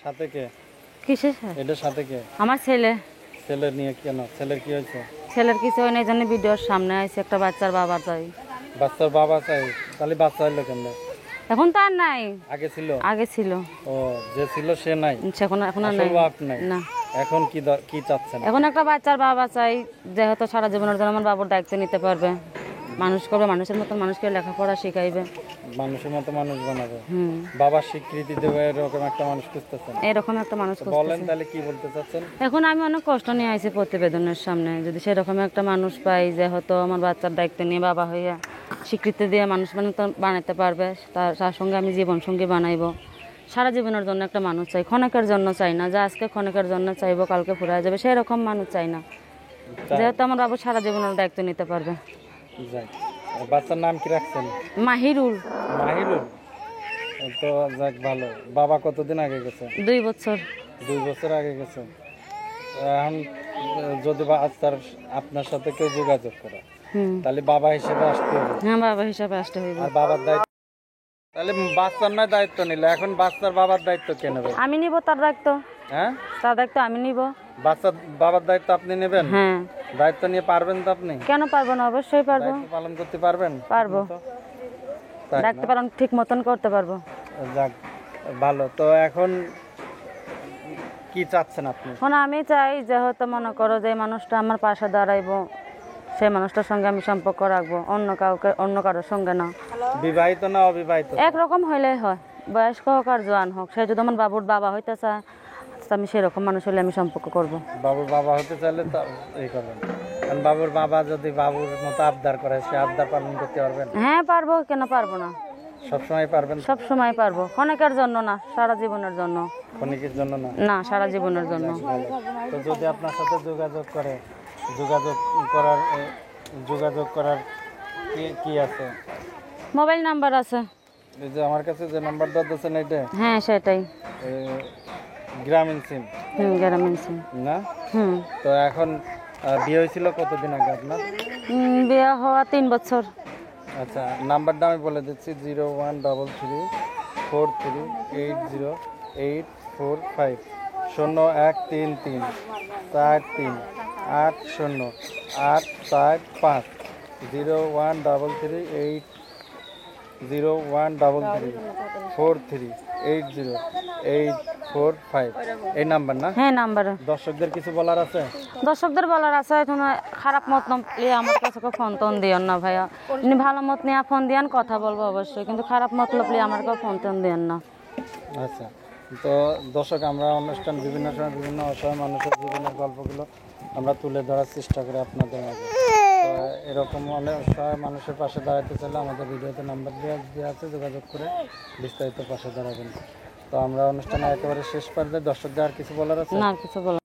সাথে কে? কিসের? এটার সাথে কে? আমার ছেলে। ছেলের নিয়ে কেন? ছেলের কি হয়েছে? ছেলের কিছু হয় না, এই জন্য ভিডিওর সামনে আইছে, একটা বাচ্চার বাবা চাই। বাচ্চার বাবা চাই? তাহলে বাচ্চা হইলো কেন? এখন তো আর নাই। আগে ছিল? আগে ছিল। ও, যে ছিল সে নাই? এখন এখন আর আসল নাই। বাপ নাই? না। এখন কি চাচ্ছেন? এখন একটা বাচ্চার বাবা চাই, যেহেতু সারা জীবনের জন্য আমার বাবুর দায়িত্ব নিতে পারবে, মানুষ করবে, মানুষের মতো মানুষকে লেখাপড়া শিখাইবে, মানুষের মতো মানুষ বানাবে, বাবার স্বীকৃতি দেবে, এরকম একটা মানুষ খুঁজতেছেন? এরকম একটা মানুষ বলেন খুঁজতেছি। তাহলে কি বলতে চাচ্ছেন? এখন আমি অনেক কষ্ট নিয়ে আইছি প্রতিবেদনের সামনে, যদি সেরকম একটা মানুষ পাই যে হয়তো আমার বাচ্চার দায়িত্ব নিয়ে বাবা হইয়া স্বীকৃতি দিয়ে মানুষ বানাতে পারবে, তার সঙ্গে আমি জীবন সঙ্গী বানাইবো, সারা জীবনের জন্য একটা মানুষ চাই, ক্ষণিকের জন্য চাই না যে আজকে ক্ষণিকের জন্য চাইবো কালকে ফুরায় যাবে, সেরকম মানুষ চাই না, যেহেতু আমার বাবু সারা জীবনের দায়িত্ব নিতে পারবে। যাক, বাচ্চার নাম কি রাখছেন? মাহিরুল। মাহিরুল? তো যাক, ভালো। বাবা কতদিন আগে গেছে? 2 বছর। 2 বছর আগে গেছে। এখন যদি আপনার সাথে কেউ যোগাযোগ করে, তাহলে বাবা হিসেবে আসতে হবে? হ্যাঁ, বাবা হিসাবে আসতে হইব। আর বাবার দায়িত্ব, তাহলে বাচ্চার নয় দায়িত্ব নিলে, এখন বাচ্চার বাবার দায়িত্ব কে নেবে? আমি নিব তার দায়িত্ব। হ্যাঁ, তার দায়িত্ব আমি নিব। বাচ্চার বাবার দায়িত্ব আপনি নেবেন? হ্যাঁ। দায়িত্ব নিয়ে পারবেন তো আপনি? কেন পারবো না, অবশ্যই পারবো। দায়িত্ব পালন করতে পারবেন? পারবো। তাই না? দায়িত্ব পালন ঠিক মতন করতে পারবো। যাক, ভালো। তো এখন কি চাচ্ছেন আপনি? এখন আমি চাই যে হয়তো মনে করো যে মানুষটা আমার পাশে দাঁড়াইবো, সেই মানুষটার সঙ্গে আমি সম্পর্ক রাখবো, অন্য কারোর সঙ্গে না। বিবাহিত না অবিবাহিত? একরকম হইলেই হয়, বয়স্ক হোক আর জোয়ান হোক, সে যদি আমার বাবুর বাবা হইতে চায়, আমি সেরকম মানুষ হলে আমি সম্পর্ক করবো। বাবুর বাবা হতে চাইলে তা এই করবেন, কারণ বাবুর বাবা যদি বাবুর মতো আবদার করে, সে আবদার পালন করতে পারবেন? হ্যাঁ পারবো, কেন পারবো না, সবসময় পারবেন? সব সময় পারবো, ক্ষণিকের জন্য না, সারা জীবনের জন্য। ক্ষণিকের জন্য না? না, সারা জীবনের জন্য। তো যদি আপনার সাথে যোগাযোগ করে, যোগাযোগ করার কি আছে? মোবাইল নাম্বার আছে। এই যে আমার কাছে যে নাম্বারটা দিয়েছেন এইটা? হ্যাঁ, সেটাই। গ্রামীণ সিম? গ্রামীণ সিম না? তো এখন বিয়ে হয়েছিল কতদিন আগে আপনার? বিয়ে হওয়া 3 বছর। আচ্ছা, নাম্বারটা আমি বলে দিচ্ছি: 0133480845 0133438085 0133438085 এই নাম্বার না? হ্যাঁ, নাম্বার। দর্শকদের কিছু বলার আছে? দর্শকদের বলার আছে, এখন খারাপ মত নিয়ে আমার কাছে ফোন টোন দিয়েন না ভাইয়া, আপনি ভালো মত নিয়ে ফোন দিয়েন, কথা বলবো অবশ্যই, কিন্তু খারাপ মতলব নিয়ে আমার কাছে ফোন টোন দিয়েন না। আচ্ছা, তো দর্শক, আমরা অনুষ্ঠান বিভিন্ন সময় বিভিন্ন অসহায় মানুষের জীবনের গল্পগুলো আমরা তুলে ধরার চেষ্টা করি আপনাদের মাঝে। তো এরকম অনেক অসহায় মানুষের পাশে দাঁড়াতে চাইলে আমাদের ভিডিওতে নাম্বার দেওয়া আছে, যোগাযোগ করে বিস্তারিত পাশে দাঁড়াবেন। তো আমরা অনুষ্ঠানে একেবারে শেষ পর্যায়ে, দর্শকদের আর কিছু বলার আছে? না, কিছু বলার